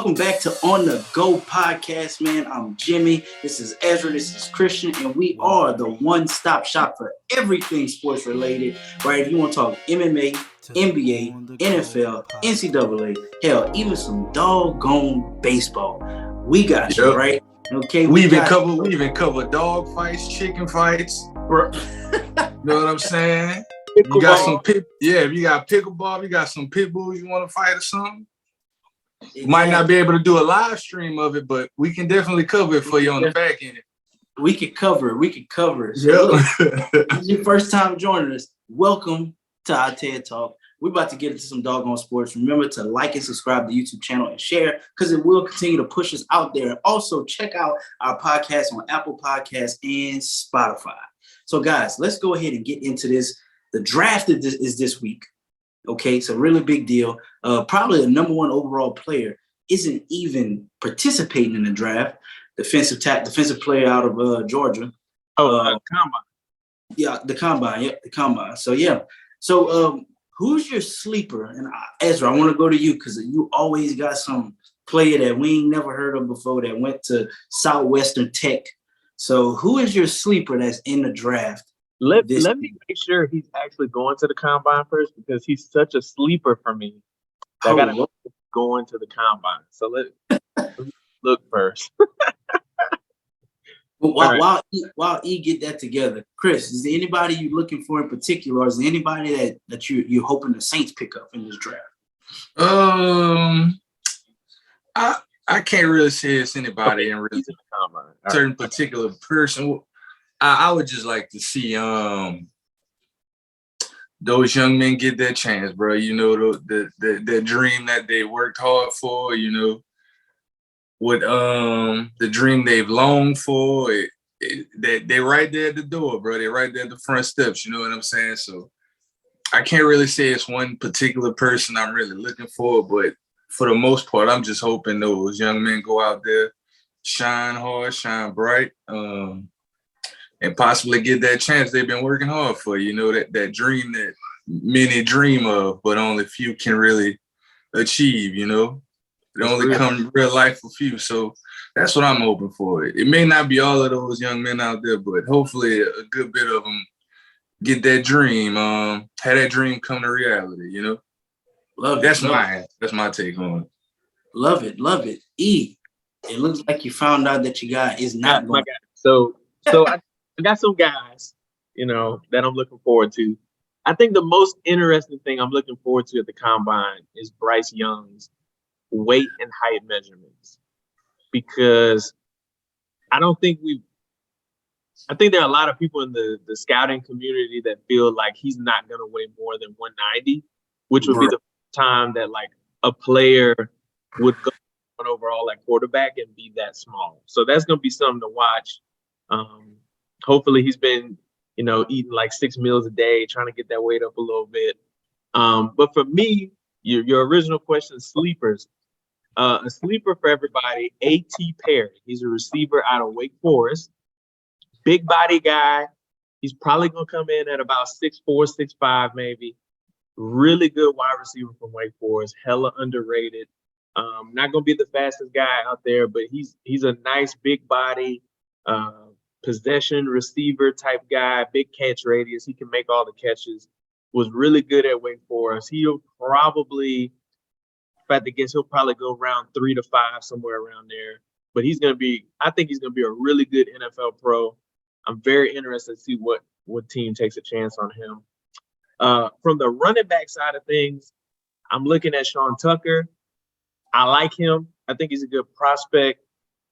Welcome back to On The Geaux podcast, man. I'm Jimmy. This is Ezra. This is Krystian. And we are the one-stop shop for everything sports related, right? If you want to talk MMA, NBA, NFL, NCAA, hell, even some doggone baseball, we got you, right? Okay, we even cover dog fights, chicken fights. You know what I'm saying? You got some if you got pickleball, you got some pit bulls you want to fight or something. Exactly. Might not be able to do a live stream of it, but we can definitely cover it for you on the back end. We could cover it. So look, if it's your first time joining us, welcome to our TED Talk. We're about to get into some doggone sports. Remember to like and subscribe to the YouTube channel and share, because it will continue to push us out there. And also check out our podcast on Apple Podcasts and Spotify. So guys, let's go ahead and get into this. The draft is this week. Okay, it's a really big deal. Probably the number one overall player isn't even participating in the draft. Defensive player out of Georgia. Combine. Yeah, the combine. So who's your sleeper? And Ezra, I want to go to you because you always got some player that we ain't never heard of before that went to Southwestern Tech. So who is your sleeper that's in the draft? Let me make sure he's actually going to the combine first, because he's such a sleeper for me. I got to go into the combine. So let me look first. While E get that together, Chris, is there anybody you're looking for in particular, or is there anybody that you're hoping the Saints pick up in this draft? I can't really say it's anybody in really the combine. Certain particular person. I would just like to see those young men get that chance, bro. You know, the dream that they worked hard for, you know, what the dream they've longed for, they right there at the door, bro. They right there at the front steps, you know what I'm saying? So I can't really say it's one particular person I'm really looking for, but for the most part, I'm just hoping those young men go out there, shine hard, shine bright, and possibly get that chance they've been working hard for. You know, that dream that many dream of, but only few can really achieve, you know. It only come real life for few. So that's what I'm hoping for. It may not be all of those young men out there, but hopefully a good bit of them get that dream, have that dream come to reality, you know. That's my take on it. Love it. E, it looks like you found out that your guy is not going. So I got some guys, you know, that I'm looking forward to. I think the most interesting thing I'm looking forward to at the combine is Bryce Young's weight and height measurements, because I think there are a lot of people in the scouting community that feel like he's not going to weigh more than 190, which would be the time that like a player would go on overall like quarterback and be that small. So that's going to be something to watch. Hopefully he's been, you know, eating like 6 meals a day, trying to get that weight up a little bit. But for me, your original question, sleepers. A sleeper for everybody, A.T. Perry. He's a receiver out of Wake Forest. Big body guy. He's probably going to come in at about 6'4", 6'5", maybe. Really good wide receiver from Wake Forest. Hella underrated. Not going to be the fastest guy out there, but he's a nice big body, possession receiver type guy, big catch radius. He can make all the catches. Was really good at Wake Forest. He'll probably, if I had to guess, he'll probably go round 3 to 5, somewhere around there. But I think he's going to be a really good NFL pro. I'm very interested to see what team takes a chance on him. From the running back side of things, I'm looking at Sean Tucker. I like him. I think he's a good prospect.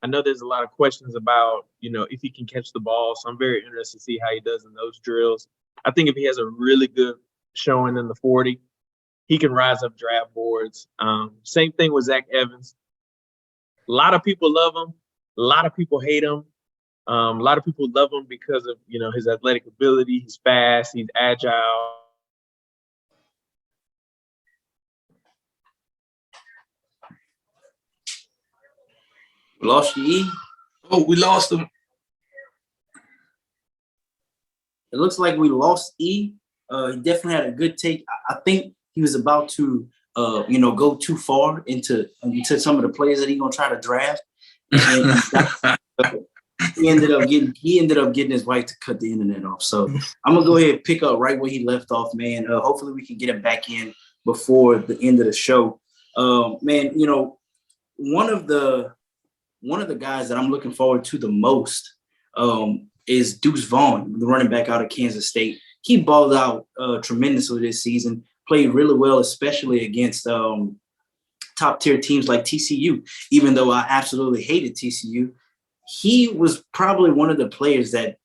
I know there's a lot of questions about, you know, if he can catch the ball. So I'm very interested to see how he does in those drills. I think if he has a really good showing in the 40, he can rise up draft boards. Same thing with Zach Evans. A lot of people love him. A lot of people hate him. A lot of people love him because of, you know, his athletic ability. He's fast. He's agile. We lost you, E. Oh, we lost him. It looks like we lost E. He definitely had a good take. I think he was about to go too far into some of the players that he's gonna try to draft. And he ended up getting his wife to cut the internet off. So I'm gonna go ahead and pick up right where he left off, man. Hopefully we can get him back in before the end of the show. Man, one of the guys that I'm looking forward to the most is Deuce Vaughn, the running back out of Kansas State. He balled out tremendously this season, played really well, especially against top tier teams like TCU. Even though I absolutely hated TCU, he was probably one of the players that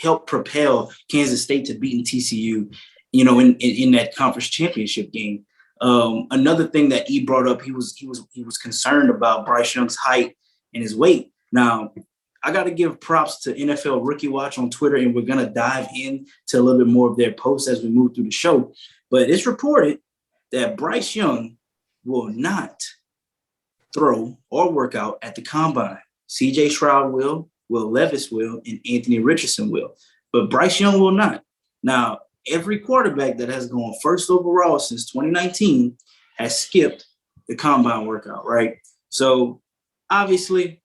helped propel Kansas State to beating TCU, in that conference championship game. Another thing that he brought up, he was concerned about Bryce Young's height and his weight. Now, I got to give props to NFL Rookie Watch on Twitter, and we're going to dive into a little bit more of their posts as we move through the show. But it's reported that Bryce Young will not throw or work out at the combine. CJ Stroud will Levis will, and Anthony Richardson will. But Bryce Young will not. Now, every quarterback that has gone first overall since 2019 has skipped the combine workout, right? So obviously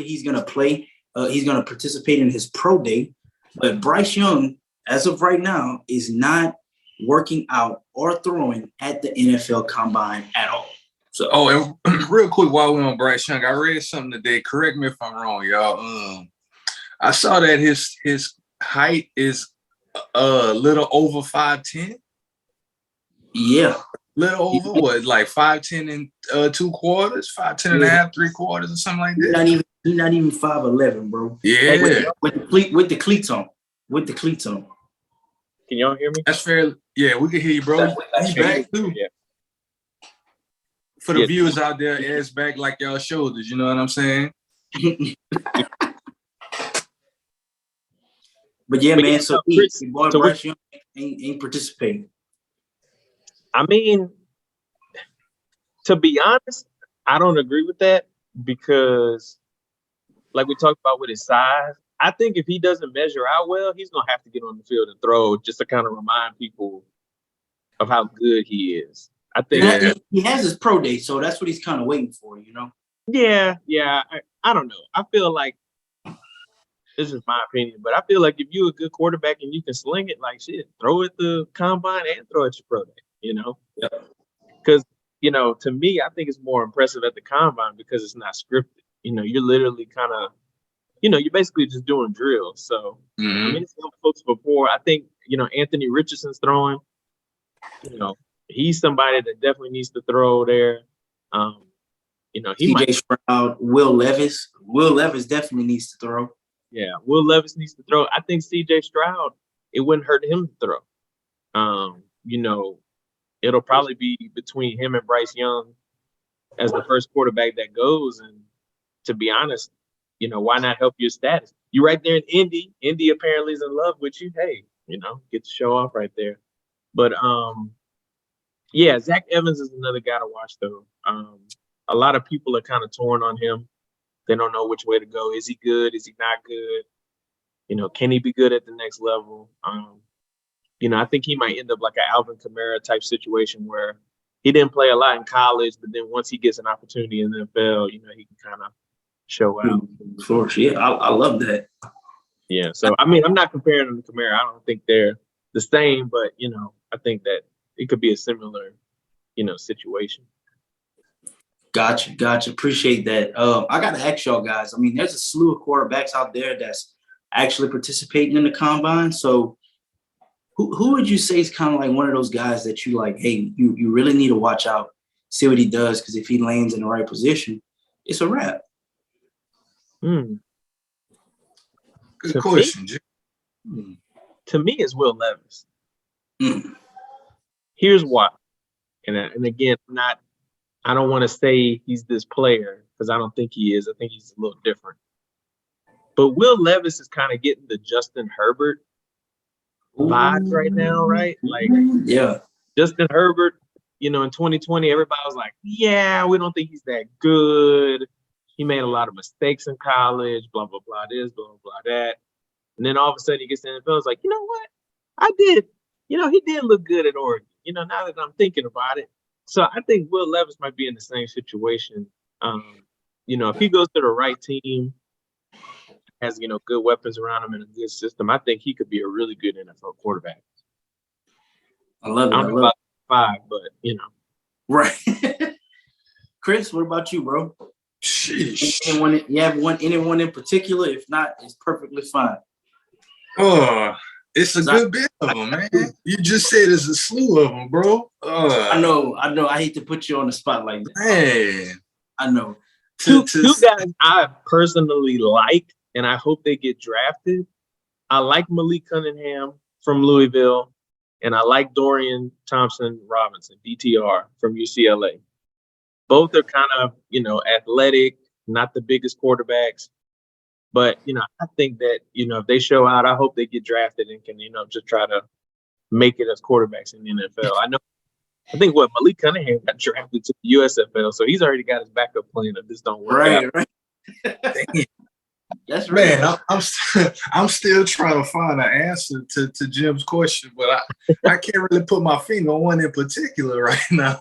he's going to play. He's going to participate in his pro day. But Bryce Young, as of right now, is not working out or throwing at the NFL combine at all. So, and real quick, while we're on Bryce Young, I read something today. Correct me if I'm wrong, y'all. I saw that his height is a little over 5'10". Yeah. Little over what, like 5'10" and 2 quarters, 5'10" and a half, 3 quarters, or something like that. He's not even 5'11", bro. Yeah. With the cleats on. With the cleats on. Can y'all hear me? That's fair. Yeah, we can hear you, bro. He's back too. Yeah. For the viewers out there, ass back like y'all shoulders. You know what I'm saying? But yeah, man. So Bryce Young ain't participating. I mean, to be honest, I don't agree with that because, like we talked about with his size, I think if he doesn't measure out well, he's gonna have to get on the field and throw just to kind of remind people of how good he is. I think he has his pro day, so that's what he's kind of waiting for, Yeah. I don't know. I feel like this is my opinion, but I feel like if you're a good quarterback and you can sling it, like shit, throw it the combine and throw it your pro day. Because to me, I think it's more impressive at the combine because it's not scripted. You're literally kind of, you're basically just doing drills. So I mean, it's some folks before. I think Anthony Richardson's throwing. He's somebody that definitely needs to throw there. He CJ Stroud, Will Levis. Will Levis definitely needs to throw. Yeah, Will Levis needs to throw. I think CJ Stroud, it wouldn't hurt him to throw. It'll probably be between him and Bryce Young as the first quarterback that goes. And to be honest, why not help your status? You right there in Indy. Indy apparently is in love with you. Hey, get the show off right there. But yeah, Zach Evans is another guy to watch though. A lot of people are kind of torn on him. They don't know which way to go. Is he good? Is he not good? Can he be good at the next level? I think he might end up like an Alvin Kamara type situation where he didn't play a lot in college, but then once he gets an opportunity in the NFL, he can kind of show out. Yeah, I love that. Yeah, so I mean, I'm not comparing him to Kamara. I don't think they're the same, but I think that it could be a similar, situation. Gotcha. Appreciate that. I got to ask y'all guys. I mean, there's a slew of quarterbacks out there that's actually participating in the combine. So who would you say is kind of like one of those guys that you like, hey, you really need to watch out, see what he does, because if he lands in the right position, it's a wrap. Good question. To me, it's Will Levis. Here's why. And again, I don't want to say he's this player because I don't think he is. I think he's a little different. But Will Levis is kind of getting the Justin Herbert vibes right now, right? Like, yeah, Justin Herbert, in 2020, everybody was like, yeah, we don't think he's that good. He made a lot of mistakes in college, blah, blah, blah, this, blah, blah, blah, that. And then all of a sudden he gets to the NFL, it's like, you know what? I did. He did look good at Oregon. now that I'm thinking about it. So I think Will Levis might be in the same situation. If he goes to the right team, has, good weapons around him and a good system, I think he could be a really good NFL quarterback. I love it. I don't know about 5, but Right. Chris, what about you, bro? Sheesh. Anyone in particular? If not, it's perfectly fine. Oh, it's a good bit of them, man. You just said it's a slew of them, bro. I know. I hate to put you on the spot like that. Man. I know. Two guys I personally like, and I hope they get drafted. I like Malik Cunningham from Louisville, and I like Dorian Thompson-Robinson, DTR, from UCLA. Both are kind of, athletic, not the biggest quarterbacks. But, I think that, if they show out, I hope they get drafted and can, just try to make it as quarterbacks in the NFL. I think Malik Cunningham got drafted to the USFL, so he's already got his backup plan if this don't work out. Right. That's right. Man, I'm still trying to find an answer to Jim's question, but I can't really put my finger on one in particular right now.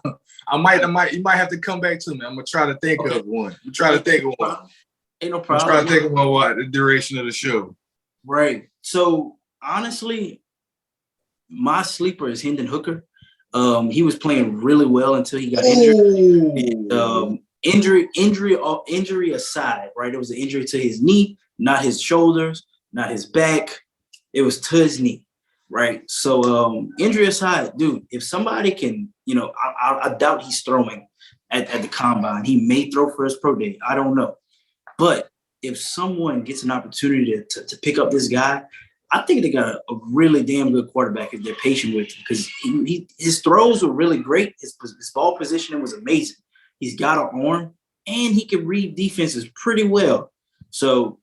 You might have to come back to me. I'm gonna try to think of one. Ain't no problem. I'm trying to think of one while the duration of the show. Right. So honestly, my sleeper is Hendon Hooker. He was playing really well until he got injured. And, injury aside, right? It was an injury to his knee, not his shoulders, not his back. It was to his knee, right? So injury aside, dude, if somebody can, I doubt he's throwing at the combine. He may throw for his pro day. I don't know. But if someone gets an opportunity to pick up this guy, I think they got a really damn good quarterback if they're patient with him, because his throws were really great. His ball positioning was amazing. He's got an arm, and he can read defenses pretty well. So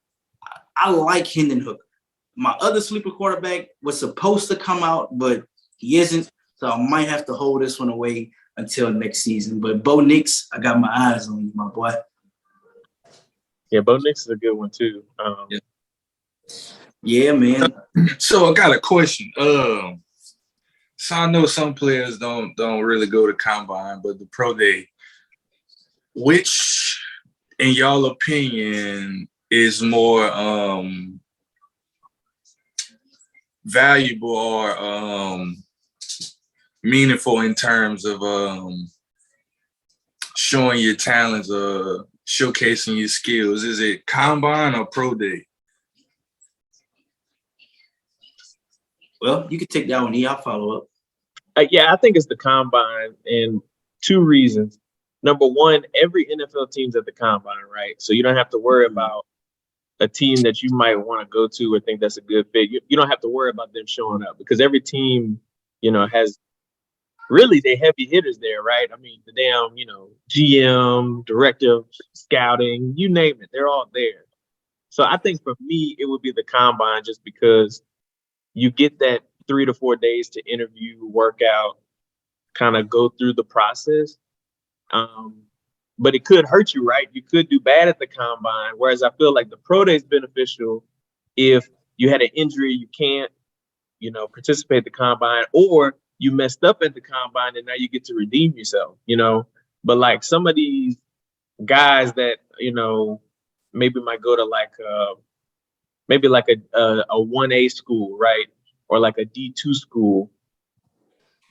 I like Hendon Hooker. My other sleeper quarterback was supposed to come out, but he isn't. So I might have to hold this one away until next season. But Bo Nix, I got my eyes on you, my boy. Yeah, Bo Nix is a good one too. Yeah, man. So I got a question. So I know some players don't really go to combine, but the pro day, which, in y'all opinion, is more valuable or meaningful in terms of showing your talents or showcasing your skills? Is it combine or pro day? Well, you can take that one. I'll follow up. I think it's the combine, and 2 reasons. Number one, every NFL team's at the combine, right? So you don't have to worry about a team that you might want to go to or think that's a good fit. You don't have to worry about them showing up, because every team, has really their heavy hitters there, right? I mean, the damn, GM, director of scouting, you name it, they're all there. So I think for me, it would be the combine, just because you get that 3 to 4 days to interview, work out, kind of go through the process. But it could hurt you, right? You could do bad at the combine. Whereas I feel like the pro day is beneficial if you had an injury, you can't, participate at the combine, or you messed up at the combine and now you get to redeem yourself, But like some of these guys that, maybe might go to maybe like a 1A school, right? Or like a D2 school,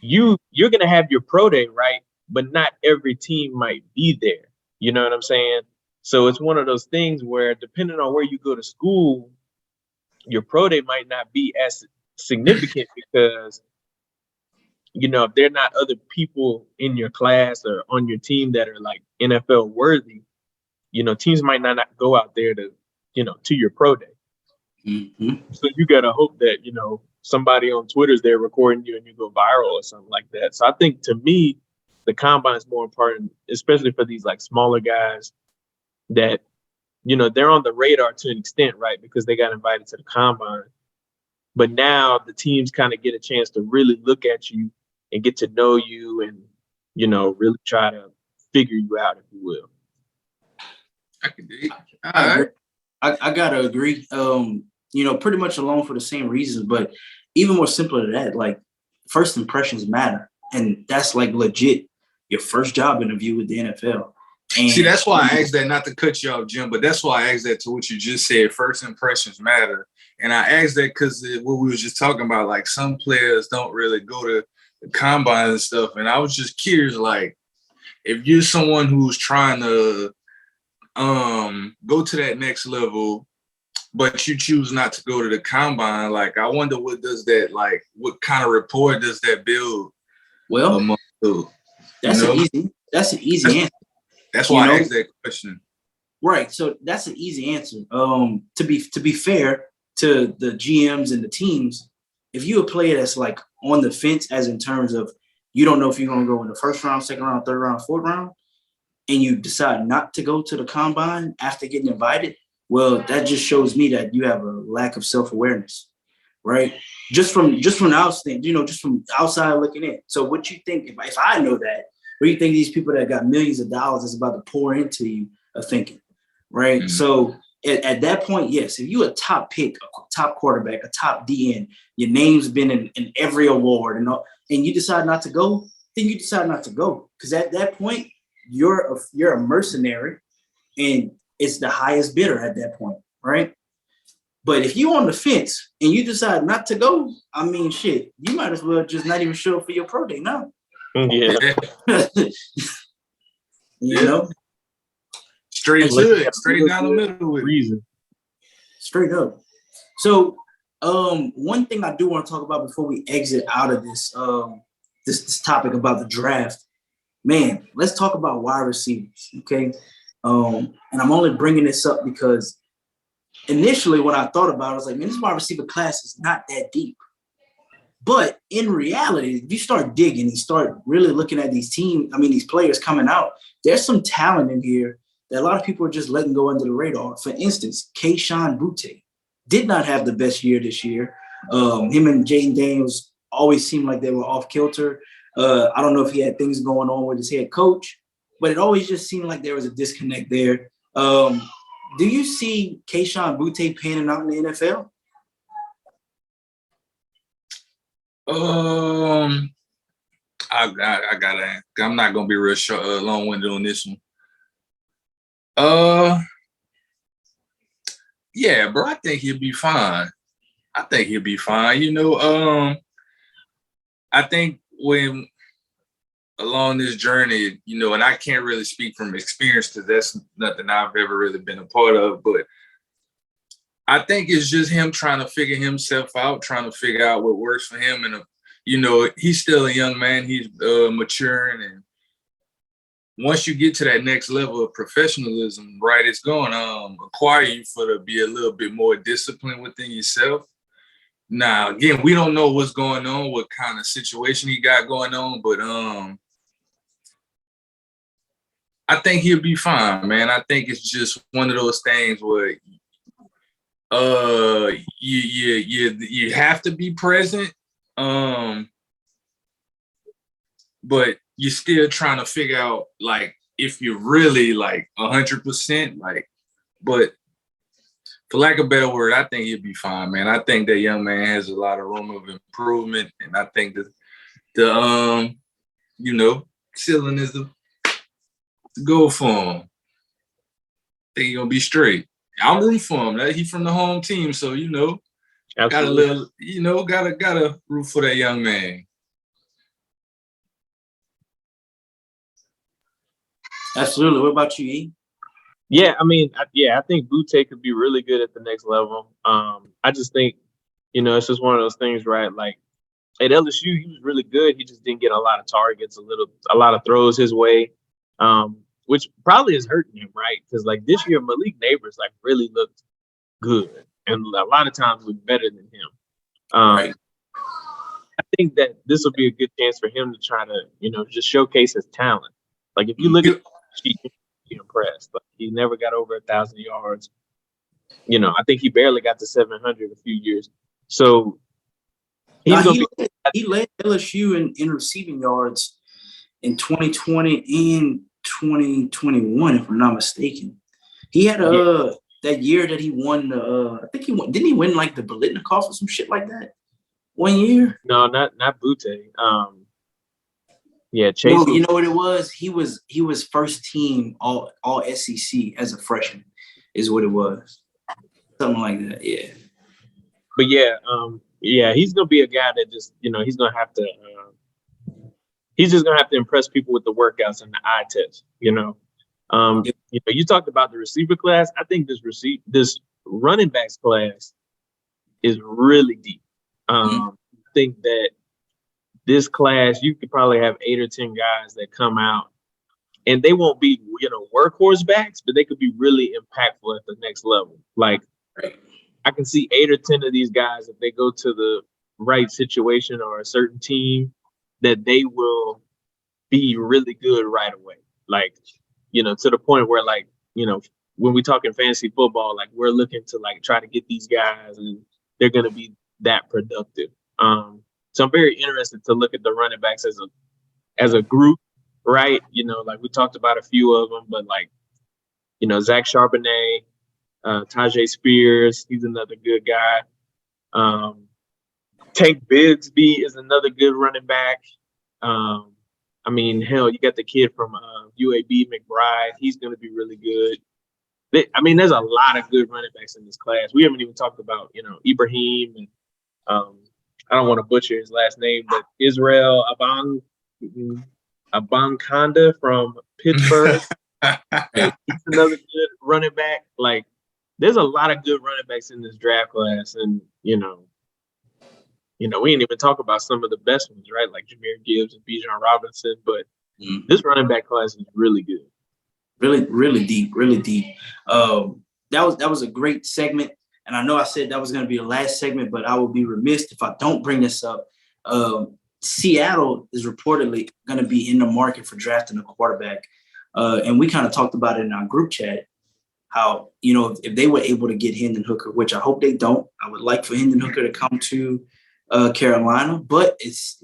you're going to have your pro day, right? But not every team might be there. You know what I'm saying? So it's one of those things where, depending on where you go to school, your pro day might not be as significant, because, if there are not other people in your class or on your team that are like NFL worthy, teams might not go out there to your pro day. Mm-hmm. So you got to hope that, somebody on Twitter's there recording you and you go viral or something like that. So I think, to me, the combine is more important, especially for these like smaller guys that, they're on the radar to an extent, right? Because they got invited to the combine. But now the teams kind of get a chance to really look at you and get to know you and, really try to figure you out, if you will. I can do it. I gotta agree. Pretty much along for the same reasons, but even more simpler than that, like, first impressions matter. and that's like legit your first job interview with the NFL. And see, that's why I asked that, not to cut you off, Jim, but that's why I asked that to what you just said. First impressions matter. And I asked that because what we were just talking about, like some players don't really go to the combine and stuff. And I was just curious, like, if you're someone who's trying to go to that next level, but you choose not to go to the combine, like, I wonder what does that, like, what kind of rapport does that build? Well, among the, that's an easy answer. That's why I asked that question. Right. So that's an easy answer. To be fair to the GMs and the teams, if you're a player that's like on the fence, as in terms of you don't know if you're going to go in the first round, second round, third round, fourth round, and you decide not to go to the combine after getting invited, well, that just shows me that you have a lack of self-awareness, right? Just from outside, just from outside looking in. So what you think, if I know that, what do you think these people that got millions of dollars is about to pour into you are thinking, right? Mm-hmm. So at that point, yes, if you're a top pick, a top quarterback, a top DN, your name's been in every award and you decide not to go, then you decide not to go. Because at that point, you're a mercenary and it's the highest bidder at that point, right? But if you're on the fence and you decide not to go, I mean, shit, you might as well just not even show up for your pro day now. Yeah. You know? Straight down the middle with reason. Straight up. So one thing I do want to talk about before we exit out of this this topic about the draft, man, let's talk about wide receivers, okay? And I'm only bringing this up because initially when I thought about it, I was like, man, this wide receiver class is not that deep. But in reality, if you start digging and start really looking at these players coming out, there's some talent in here that a lot of people are just letting go under the radar. For instance, Kayshon Boutte did not have the best year this year. Him and Jaden Daniels always seemed like they were off kilter. I don't know if he had things going on with his head coach, but it always just seemed like there was a disconnect there. Do you see Kayshon Boutte panning out in the NFL? I gotta. I'm not gonna be real short, long-winded on this one. Yeah, bro. I think he'll be fine. I think when along this journey, and I can't really speak from experience because that's nothing I've ever really been a part of, but I think it's just him trying to figure himself out, trying to figure out what works for him. And, he's still a young man. He's maturing. And once you get to that next level of professionalism, right, it's going to require you to be a little bit more disciplined within yourself. Now, again, we don't know what's going on, what kind of situation he got going on, but I think he'll be fine, man. I think it's just one of those things where you have to be present, but you're still trying to figure out, like, if you're really, like, 100%, like, but for lack of a better word, I think he'll be fine, man. I think that young man has a lot of room of improvement, and I think that the ceiling is the goal for him. I think he's gonna be straight. I'm rooting for him. He's from the home team, so gotta root for that young man. Absolutely. What about you, E? Yeah, I think Boutte could be really good at the next level. I just think, it's just one of those things, right? Like at LSU, he was really good. He just didn't get a lot of targets, a lot of throws his way, which probably is hurting him, right? Because like this year, Malik Neighbors like really looked good, and a lot of times looked better than him. Right. I think that this will be a good chance for him to try to, just showcase his talent. Like if you look at sheet, you're impressed. Like he never got over 1,000 yards. I think he barely got to 700 a few years. So he led LSU in receiving yards in 2020 and 2021, if I'm not mistaken. He had that year that he won I think he won. Didn't he win like the Biletnikoff or some shit like that 1 year? No, not Boutte. Yeah, Chase. You know what it was? He was first team all SEC as a freshman, is what it was. Something like that. Yeah. But yeah, he's gonna be a guy that just he's gonna have to. He's just gonna have to impress people with the workouts and the eye test. You talked about the receiver class. I think this running backs class is really deep. I think that this class, you could probably have 8 or 10 guys that come out, and they won't be workhorse backs, but they could be really impactful at the next level. Like, I can see 8 or 10 of these guys, if they go to the right situation or a certain team, that they will be really good right away. Like, to the point where, like, when we talk in fantasy football, like, we're looking to like try to get these guys and they're going to be that productive. So I'm very interested to look at the running backs as a group, right? Like we talked about a few of them, but like, Zach Charbonnet, Tajay Spears, he's another good guy. Tank Bigsby is another good running back. I mean, hell, you got the kid from UAB, McBride. He's going to be really good. There's a lot of good running backs in this class. We haven't even talked about, Ibrahim and I don't want to butcher his last name, but Israel Abankanda from Pittsburgh. He's another good running back. Like, there's a lot of good running backs in this draft class, and we ain't even talk about some of the best ones, right? Like Jahmyr Gibbs and Bijan Robinson, but this running back class is really good. Really, really deep, really deep. That was a great segment. And I know I said that was going to be the last segment, but I will be remiss if I don't bring this up. Seattle is reportedly going to be in the market for drafting a quarterback. And we kind of talked about it in our group chat, how, if they were able to get Hendon Hooker, which I hope they don't, I would like for Hendon Hooker to come to Carolina. But it's,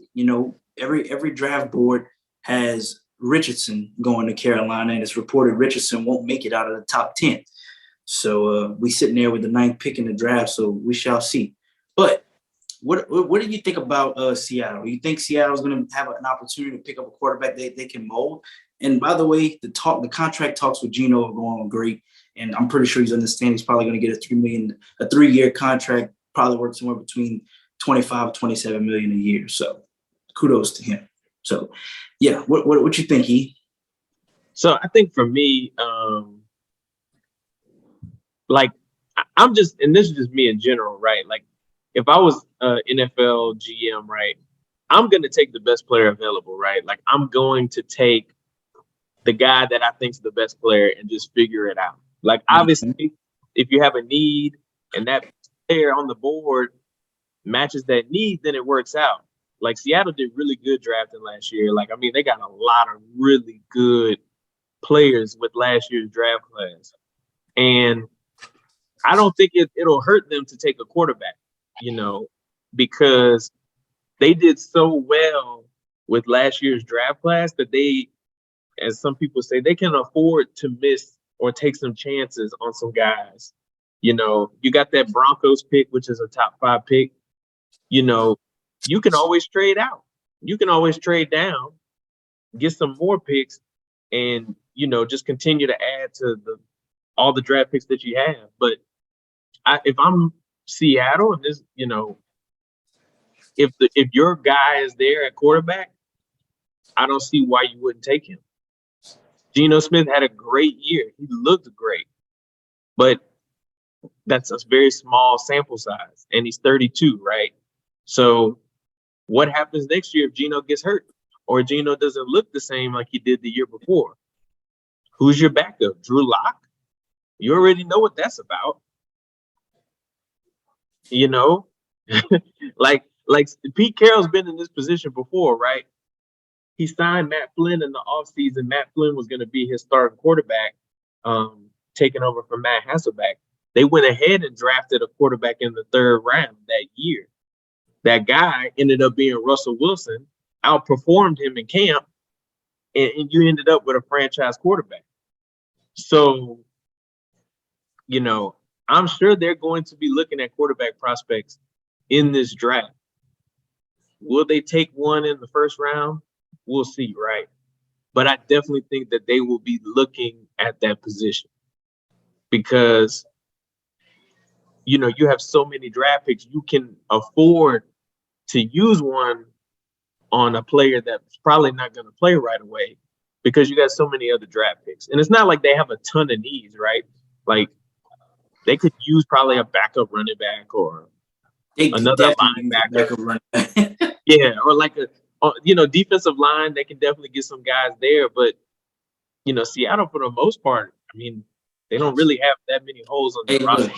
every draft board has Richardson going to Carolina, and it's reported Richardson won't make it out of the top 10. So we sitting there with the 9th pick in the draft, so we shall see. But what do you think about Seattle? You think Seattle's going to have an opportunity to pick up a quarterback they can mold? And by the way, the contract talks with Geno are going on great, and I'm pretty sure he's probably going to get a 3-year contract, probably worth somewhere between 25, 27 million a year. So kudos to him. So yeah, what you think, E? So I think for me, like, I'm just, and this is just me in general, right? Like, if I was NFL GM, right, I'm going to take the best player available, right? Like, I'm going to take the guy that I think is the best player and just figure it out. Like, obviously, if you have a need and that player on the board matches that need, then it works out. Like, Seattle did really good drafting last year. Like, they got a lot of really good players with last year's draft class. And I don't think it'll hurt them to take a quarterback, because they did so well with last year's draft class that they, as some people say, they can afford to miss or take some chances on some guys. You got that Broncos pick, which is a top 5 pick. You can always trade out. You can always trade down, get some more picks, and, just continue to add to all the draft picks that you have. But if I'm Seattle and this, if your guy is there at quarterback, I don't see why you wouldn't take him. Geno Smith had a great year. He looked great, but that's a very small sample size, and he's 32, right? So what happens next year if Geno gets hurt or Geno doesn't look the same like he did the year before? Who's your backup? Drew Lock? You already know what that's about. like Pete Carroll's been in this position before, right? He signed Matt Flynn in the offseason. Matt Flynn was going to be his starting quarterback, taking over from Matt Hasselbeck. They went ahead and drafted a quarterback in the 3rd round that year. That guy ended up being Russell Wilson, outperformed him in camp, and you ended up with a franchise quarterback. So, I'm sure they're going to be looking at quarterback prospects in this draft. Will they take one in the 1st round? we'll see, right? But I definitely think that they will be looking at that position because, you know, you have so many draft picks. You can afford to use one on a player that's probably not going to play right away because you got so many other draft picks. And it's not like they have a ton of needs, right? Like they could use probably a backup running back or They could another definitely use a linebacker. backup running back. Yeah, or like a, you know, defensive line. They can definitely get some guys there. But, you know, Seattle, for the most part, I mean, they don't really have that many holes on Hey, their roster. look,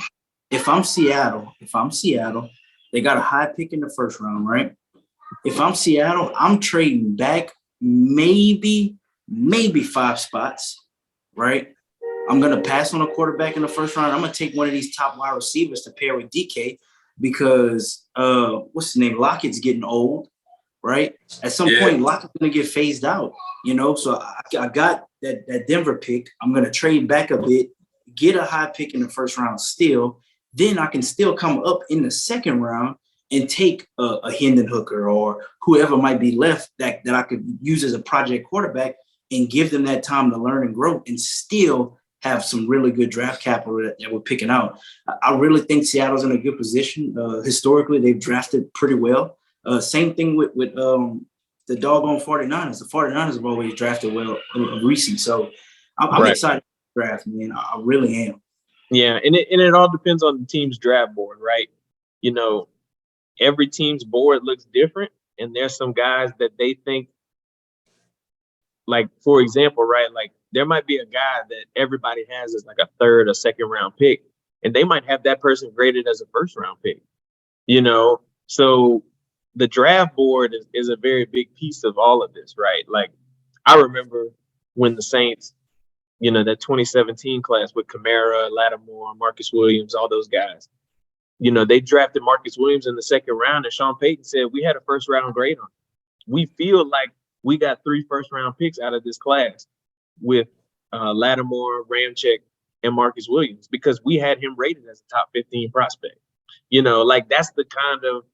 if I'm Seattle, they got a high pick in the first round, right? If I'm Seattle, I'm trading back maybe 5 spots, right? I'm going to pass on a quarterback in the first round. I'm going to take one of these top wide receivers to pair with DK because what's his name? Lockett's getting old, right? At some point, Lockett's going to get phased out, you know? So I got that Denver pick. I'm going to trade back a bit, get a high pick in the first round still. Then I can still come up in the second round and take a Hendon Hooker or whoever might be left that I could use as a project quarterback and give them that time to learn and grow and still have some really good draft capital that we're picking out. I really think Seattle's in a good position. Historically, they've drafted pretty well. Same thing with the doggone 49ers. The 49ers have always drafted well recent. So I'm excited for the draft, man. I really am. Yeah, and it all depends on the team's draft board, right? You know, every team's board looks different, and there's some guys that they think, like, for example, right, like there might be a guy that everybody has as like a third or second round pick, and they might have that person graded as a first round pick, you know? So the draft board is a very big piece of all of this, right? Like I remember when the Saints, you know, that 2017 class with Kamara, Lattimore, Marcus Williams, all those guys, you know, they drafted Marcus Williams in the second round, and Sean Payton said, we had a first round grade on it. We feel like we got 3 first round picks out of this class with Lattimore, Ramczyk, and Marcus Williams because we had him rated as a top 15 prospect. You know, like that's the kind of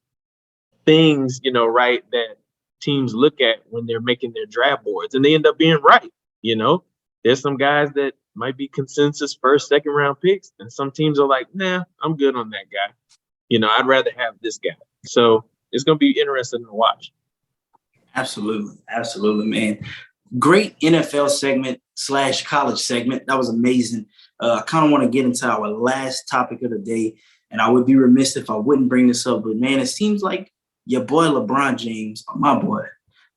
things, you know, right, that teams look at when they're making their draft boards, and they end up being right. You know, there's some guys that might be consensus first, second round picks, and some teams are like, nah, I'm good on that guy. You know, I'd rather have this guy. So it's going to be interesting to watch. Absolutely, man. Great NFL segment / college segment. That was amazing. I kind of want to get into our last topic of the day, and I would be remiss if I wouldn't bring this up. But, man, it seems like your boy LeBron James, my boy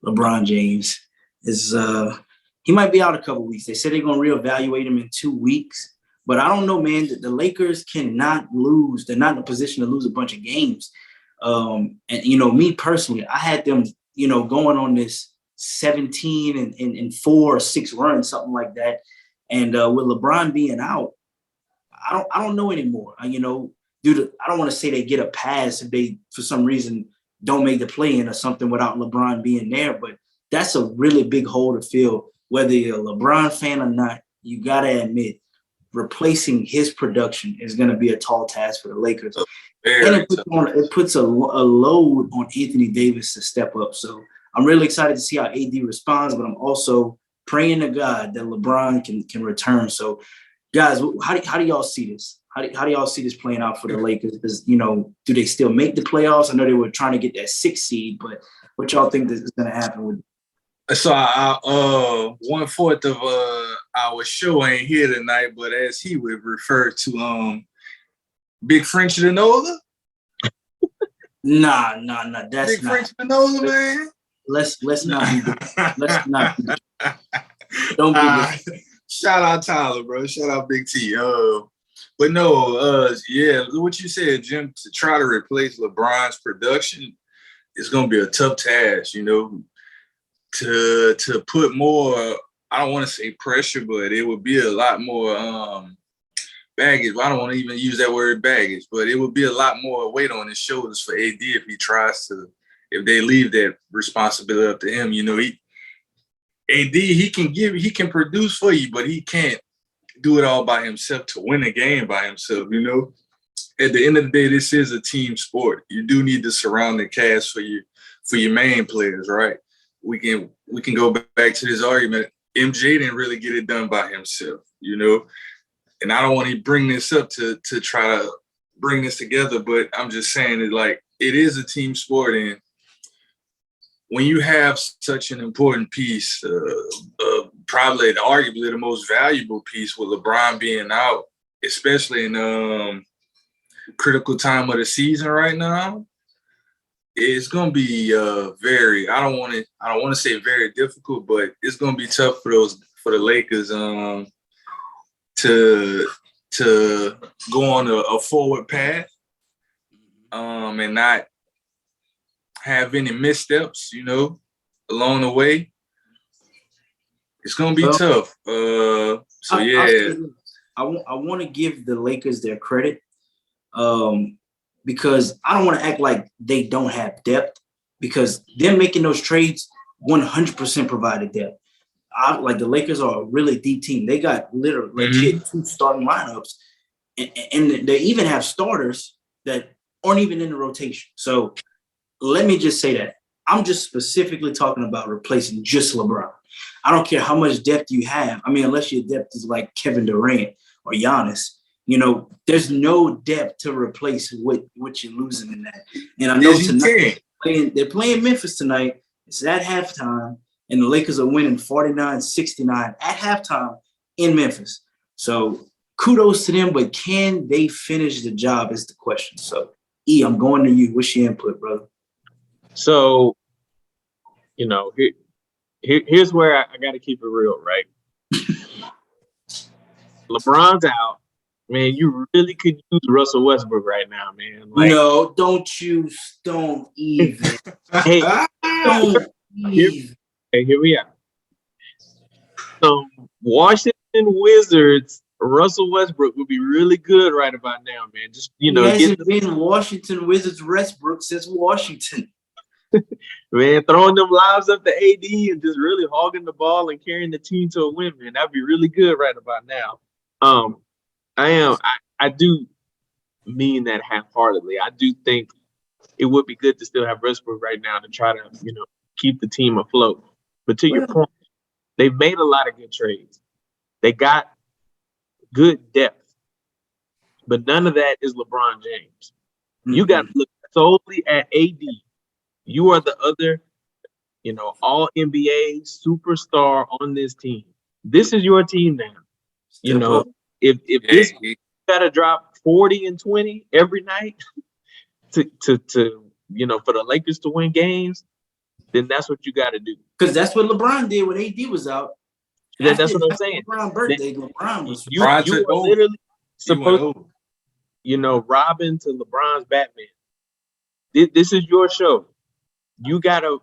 LeBron James, is he might be out a couple weeks. They said they're going to reevaluate him in 2 weeks. But I don't know, man. The Lakers cannot lose. They're not in a position to lose a bunch of games. And, you know, me personally, I had them, you know, going on this 17 and 4 or 6 run, something like that. And with LeBron being out, I don't know anymore. You know, I don't want to say they get a pass if they, for some reason, don't make the play-in or something without LeBron being there. But that's a really big hole to fill. Whether you're a LeBron fan or not, you got to admit, replacing his production is going to be a tall task for the Lakers. And it puts a load on Anthony Davis to step up. So I'm really excited to see how AD responds, but I'm also praying to God that LeBron can return. So, guys, how do y'all see this? How do y'all see this playing out for the Lakers? Because, you know, do they still make the playoffs? I know they were trying to get that 6th seed, but what y'all think is going to happen with? So 1/4 of our show ain't here tonight, but as he would refer to Big French Denola. Nah. That's Big French Denola, man. Let's not be don't be shout out Tyler, bro. Shout out Big T. But no, yeah, what you said, Jim, to try to replace LeBron's production is gonna be a tough task, you know. To put more, I don't want to say pressure, but it would be a lot more baggage. I don't want to even use that word baggage, but it would be a lot more weight on his shoulders for AD if they leave that responsibility up to him. You know, he can produce for you, but he can't do it all by himself to win a game by himself. You know, at the end of the day, this is a team sport. You do need the surrounding cast for your main players, right? we can go back to this argument. MJ didn't really get it done by himself, you know. And I don't want to bring this up to try to bring this together, but I'm just saying that, like, it is a team sport, and when you have such an important piece, probably arguably the most valuable piece with LeBron being out, especially in critical time of the season right now, it's gonna be very. I don't want to say very difficult, but it's gonna be tough for the Lakers to go on a forward path and not have any missteps, you know, along the way. It's gonna be tough. I want to give the Lakers their credit, because I don't want to act like they don't have depth, because them making those trades 100% provided depth. Like, the Lakers are a really deep team. They got literally legit 2 starting lineups, and they even have starters that aren't even in the rotation. So let me just say that I'm just specifically talking about replacing just LeBron. I don't care how much depth you have. I mean, unless your depth is like Kevin Durant or Giannis, you know, there's no depth to replace what you're losing in that. And I know tonight they're playing Memphis tonight. It's at halftime, and the Lakers are winning 49-69 at halftime in Memphis. So kudos to them, but can they finish the job is the question. So, E, I'm going to you. What's your input, brother? So, you know, here's where I got to keep it real, right? LeBron's out. Man, you really could use Russell Westbrook right now, man. Like, no, don't even. Hey, don't even. Hey, here we are. So, Washington Wizards, Russell Westbrook would be really good right about now, man. Just, you know, he hasn't been Washington Wizards Westbrook since Washington. Man, throwing them lives up to AD and just really hogging the ball and carrying the team to a win, man. That'd be really good right about now. I do mean that half-heartedly. I do think it would be good to still have Westbrook right now to try to, you know, keep the team afloat. But to your point, they've made a lot of good trades. They got good depth, but none of that is LeBron James. You got to look solely at AD. You are the other, you know, all NBA superstar on this team. This is your team now. You know, if this got to drop 40 and 20 every night to you know, for the Lakers to win games, then that's what you got to do. Because that's what LeBron did when AD was out. That's what I'm saying. LeBron's birthday, LeBron was you were literally supposed to, you know, Robin to LeBron's Batman. This is your show. You gotta,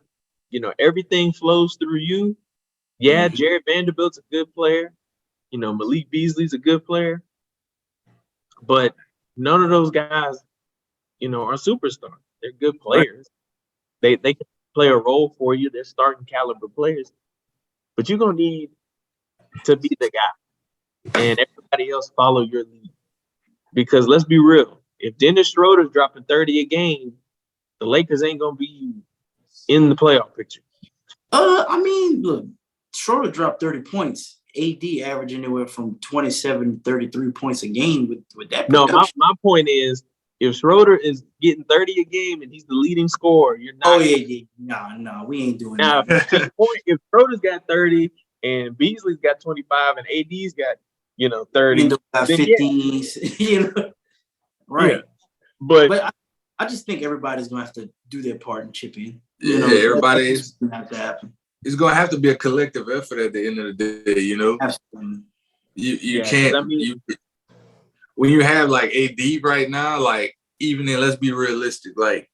you know, everything flows through you. Yeah, Jared Vanderbilt's a good player. You know, Malik Beasley's a good player. But none of those guys, you know, are superstars. They're good players. Right. They can play a role for you. They're starting caliber players. But you're gonna need to be the guy. And everybody else follow your lead. Because let's be real. If Dennis Schroeder's dropping 30 a game, the Lakers ain't gonna be in the playoff picture. I mean, look, Schroeder dropped 30 points. AD averaging anywhere from 27, 33 points a game with that production. No, my point is, if Schroeder is getting 30 a game and he's the leading scorer, you're not. Oh, yeah. No, we ain't doing that. If Schroeder's got 30 and Beasley's got 25 and AD's got, you know, 30. 15s, you know. Right. Yeah. But I just think everybody's going to have to do their part and chip in. You know, everybody's going to have to happen. It's going to have to be a collective effort at the end of the day, you know? Absolutely. You can't, when you have like AD right now, like, even then, let's be realistic, like,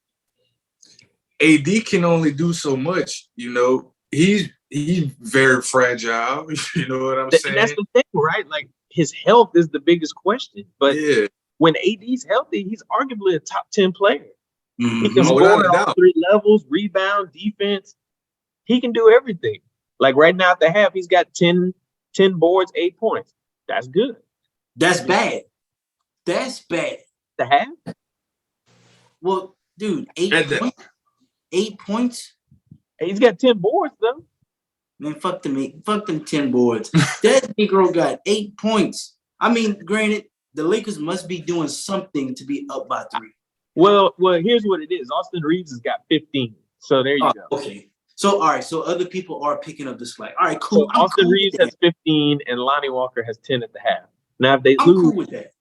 AD can only do so much, you know? He's very fragile, you know what I'm saying? That's the thing, right? Like, his health is the biggest question. But when AD's healthy, he's arguably a top 10 player. He can score at all 3 levels, rebound, defense. He can do everything. Like right now at the half, he's got 10 boards, 8 points. That's good. That's bad. That's bad. The half? Well, dude, 8 points? He's got 10 boards though. Man, fuck them 10 boards. That Negro got 8 points. I mean, granted, the Lakers must be doing something to be up by 3. Well, here's what it is. Austin Reeves has got 15. So there you go. Okay. So all right. So other people are picking up the slack. All right, cool. So Austin Reeves has 15 and Lonnie Walker has 10 at the half. Now if they lose, cool with that.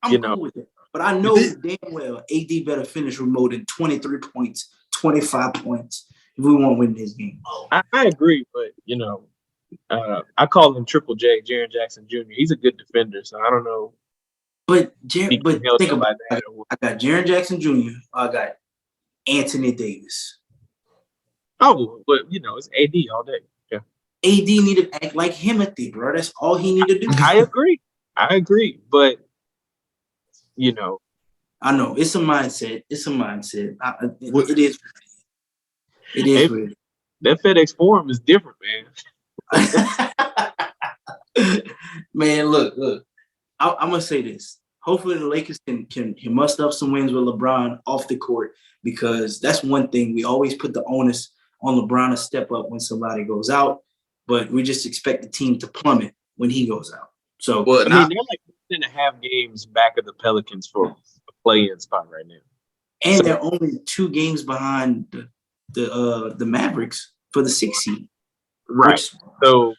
I'm cool with that. But I know damn well AD better finish with more than 23 points, 25 points if we want to win this game. I agree, but I call him Triple J, Jaren Jackson Jr. He's a good defender, so I don't know. But think about that. I got Jaren Jackson Jr. I got Anthony Davis. Oh, but it's AD all day. Yeah. AD need to act like Himothy, bro. That's all he need to do. I agree. But I know it's a mindset. It is. It is weird. That FedEx Forum is different, man. Man, look. I'm gonna say this. Hopefully, the Lakers can muster up some wins with LeBron off the court, because that's one thing we always put the onus on LeBron to step up when somebody goes out, but we just expect the team to plummet when he goes out. So, they're like 1.5 games back of the Pelicans for a play-in spot right now, and they're only 2 games behind the Mavericks for the 6th seed. Right. So,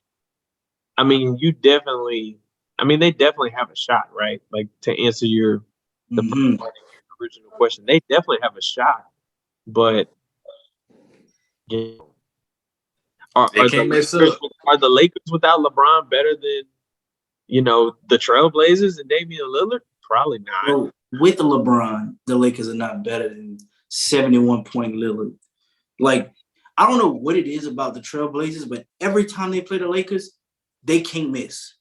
they definitely have a shot, right? Like, to answer the original question, they definitely have a shot, but are the Lakers without LeBron better than the Trailblazers and Damian Lillard? Probably not. Bro, with the LeBron, the Lakers are not better than 71-point Lillard. Like, I don't know what it is about the Trailblazers, but every time they play the Lakers, they can't miss.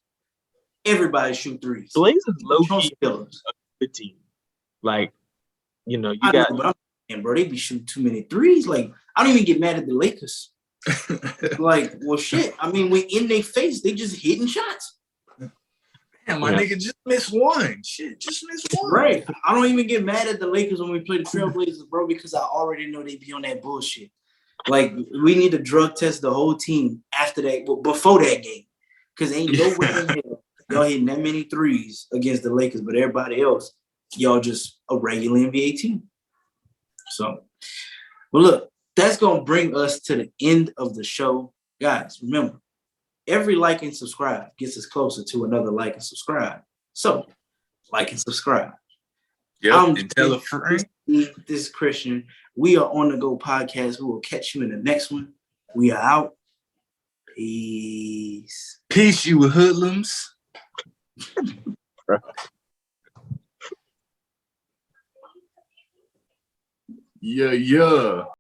Everybody shoot threes. Blazers low-key a good team. Like, bro, they be shooting too many threes. Like, I don't even get mad at the Lakers. Like, well, shit. I mean, when in their face, they just hitting shots. Damn, my nigga just missed one. Shit, just missed one. Right. I don't even get mad at the Lakers when we play the Trailblazers, bro, because I already know they be on that bullshit. Like, we need to drug test the whole team after that, before that game. Because ain't no way in hell y'all hitting that many threes against the Lakers, but everybody else, y'all just a regular NBA team. So, well, look, that's going to bring us to the end of the show. Guys, remember, every like and subscribe gets us closer to another like and subscribe. So, like and subscribe. Yep, and tell a friend. This is Krystian. We are On The Go podcast. We will catch you in the next one. We are out. Peace. Peace, you hoodlums. Yeah.